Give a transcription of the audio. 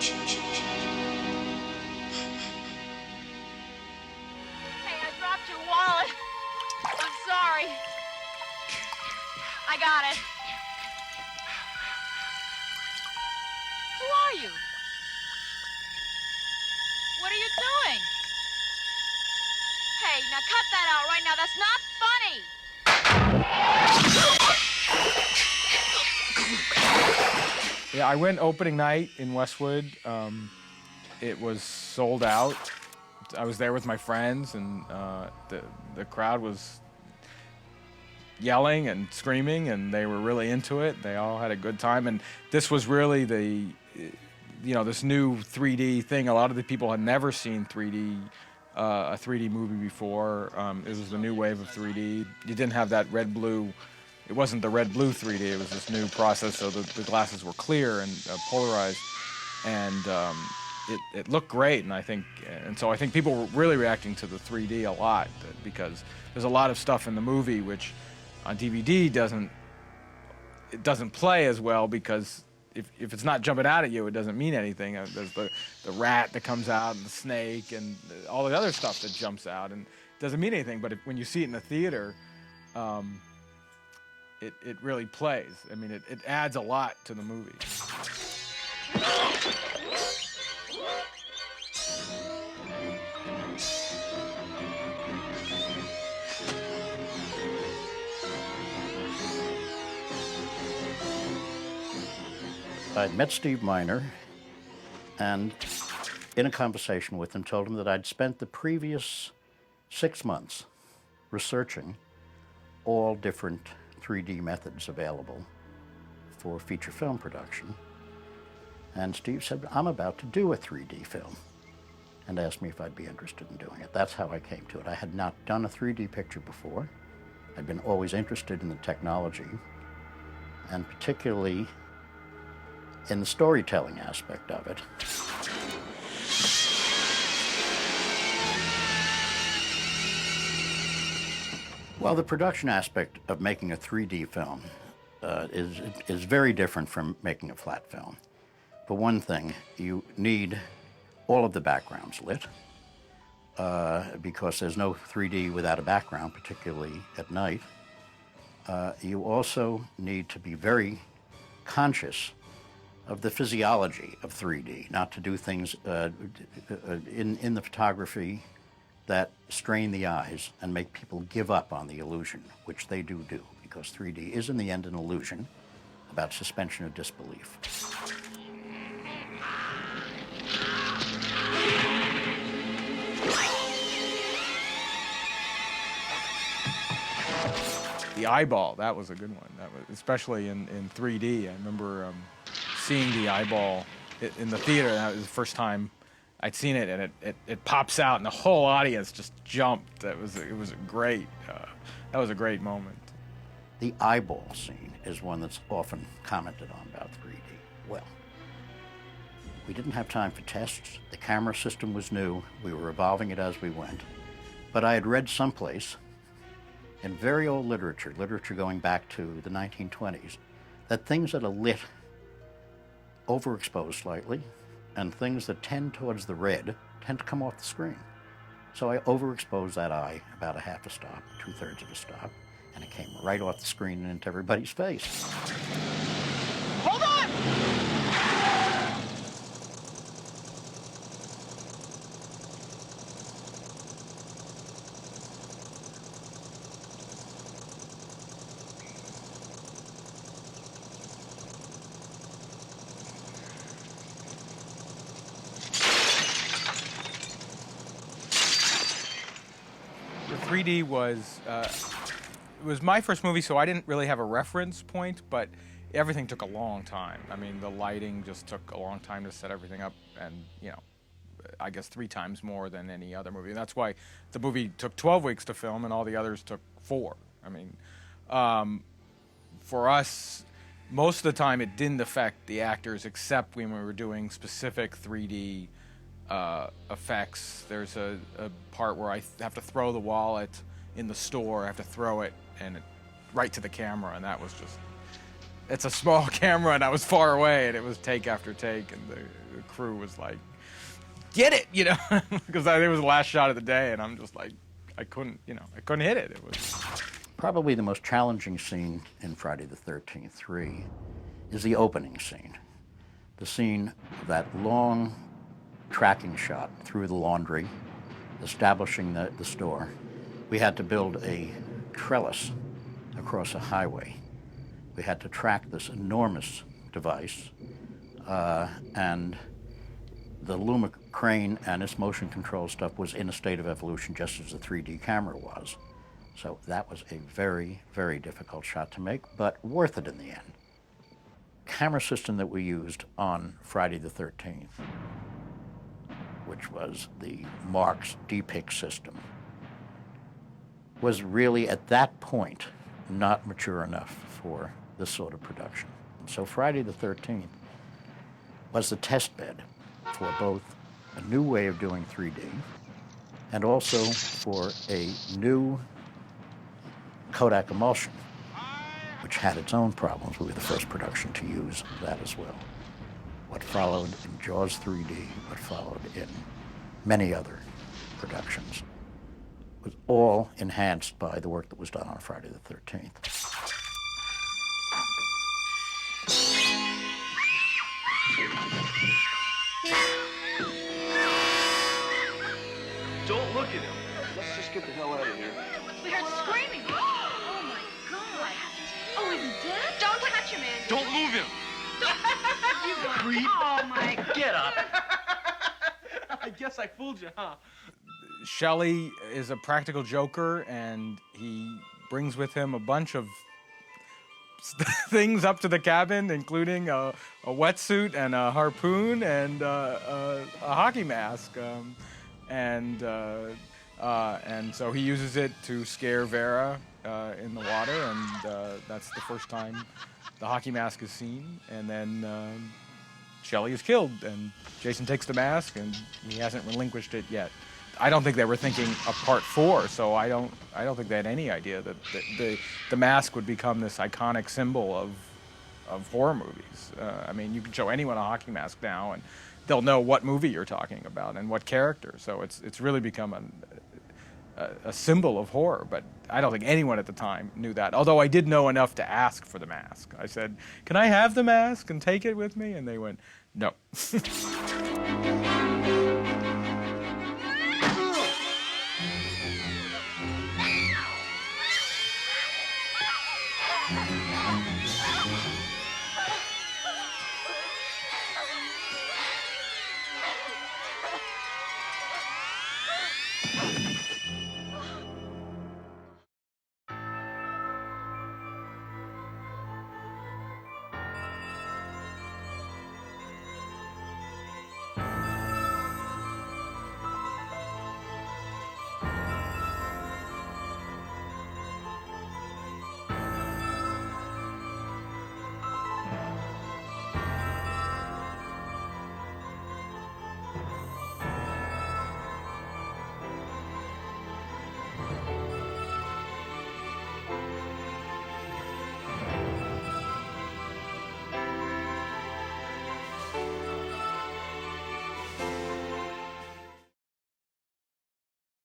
Hey, I dropped your wallet. I'm sorry. I got it. Who are you? What are you doing? Hey, now cut that out right now. That's not funny. Yeah, I went opening night in Westwood. It was sold out. I was there with my friends, and the crowd was yelling and screaming, and they were really into it. They all had a good time, and this was really this new 3D thing. A lot of the people had never seen 3D, a 3D movie before. It was the new wave of 3D. You didn't have that red-blue. It wasn't the red-blue 3D. It was this new process, so the glasses were clear and polarized, and it looked great. And so I think people were really reacting to the 3D a lot, because there's a lot of stuff in the movie which on DVD doesn't play as well, because if it's not jumping out at you, it doesn't mean anything. There's the rat that comes out, and the snake, and all the other stuff that jumps out, and it doesn't mean anything. But when you see it in the theater, it really plays. I mean, it adds a lot to the movie. I'd met Steve Miner, and in a conversation with him, told him that I'd spent the previous 6 months researching all different 3D methods available for feature film production. And Steve said, I'm about to do a 3D film, and asked me if I'd be interested in doing it. That's how I came to it. I had not done a 3D picture before. I'd been always interested in the technology, and particularly in the storytelling aspect of it. Well, the production aspect of making a 3D film is very different from making a flat film. For one thing, you need all of the backgrounds lit, because there's no 3D without a background, particularly at night. You also need to be very conscious of the physiology of 3D, not to do things in the photography that strain the eyes and make people give up on the illusion, which they do, because 3D is in the end an illusion about suspension of disbelief. The eyeball, that was a good one. That was, especially in 3D. I remember seeing the eyeball in the theater. That was the first time I'd seen it, and it pops out, and the whole audience just jumped. It was a great that was a great moment. The eyeball scene is one that's often commented on about 3D. Well, we didn't have time for tests. The camera system was new. We were evolving it as we went. But I had read someplace in very old literature going back to the 1920s, that things that are lit overexposed slightly, and things that tend towards the red tend to come off the screen. So I overexposed that eye about a half a stop, 2/3 of a stop, and it came right off the screen and into everybody's face. Hold on! The 3D was it was my first movie, so I didn't really have a reference point, but everything took a long time. I mean, the lighting just took a long time to set everything up, and I guess 3 times more than any other movie. And that's why the movie took 12 weeks to film, and all the others took 4. I mean, for us, most of the time it didn't affect the actors, except when we were doing specific 3D effects. There's a part where I have to throw the wallet in the store. I have to throw it right to the camera, and that was just it's a small camera, and I was far away, and it was take after take, and the crew was like, "Get it," you know, because it was the last shot of the day, and I'm just like, I couldn't hit it. It was Probably the most challenging scene in Friday the 13th 3 is the opening scene. The scene, that long tracking shot through the laundry, establishing the store. We had to build a trellis across a highway. We had to track this enormous device, and the Luma crane and its motion control stuff was in a state of evolution just as the 3D camera was. So that was a very, very difficult shot to make, but worth it in the end. Camera system that we used on Friday the 13th, which was the Mark's DPIC system, was really at that point not mature enough for this sort of production. So Friday the 13th was the test bed for both a new way of doing 3D and also for a new Kodak emulsion, which had its own problems. We were the first production to use that as well. What followed in Jaws 3D, what followed in many other productions, was all enhanced by the work that was done on Friday the 13th. Don't look at him. Let's just get the hell out of here. We heard screaming. Oh my God. Oh, is he dead? Don't touch him, Andy. Don't move him. You creep. Oh my God. Get up. I guess I fooled you, huh? Shelley is a practical joker, and he brings with him a bunch of things up to the cabin, including a wetsuit and a harpoon and a hockey mask, and so he uses it to scare Vera in the water, and that's the first time the hockey mask is seen, and then Shelley is killed, and Jason takes the mask, and he hasn't relinquished it yet. I don't think they were thinking of part 4, so I don't think they had any idea that the mask would become this iconic symbol of horror movies. I mean, you can show anyone a hockey mask now, and they'll know what movie you're talking about and what character. So it's really become a symbol of horror. But I don't think anyone at the time knew that. Although I did know enough to ask for the mask. I said, "Can I have the mask and take it with me?" And they went, "No."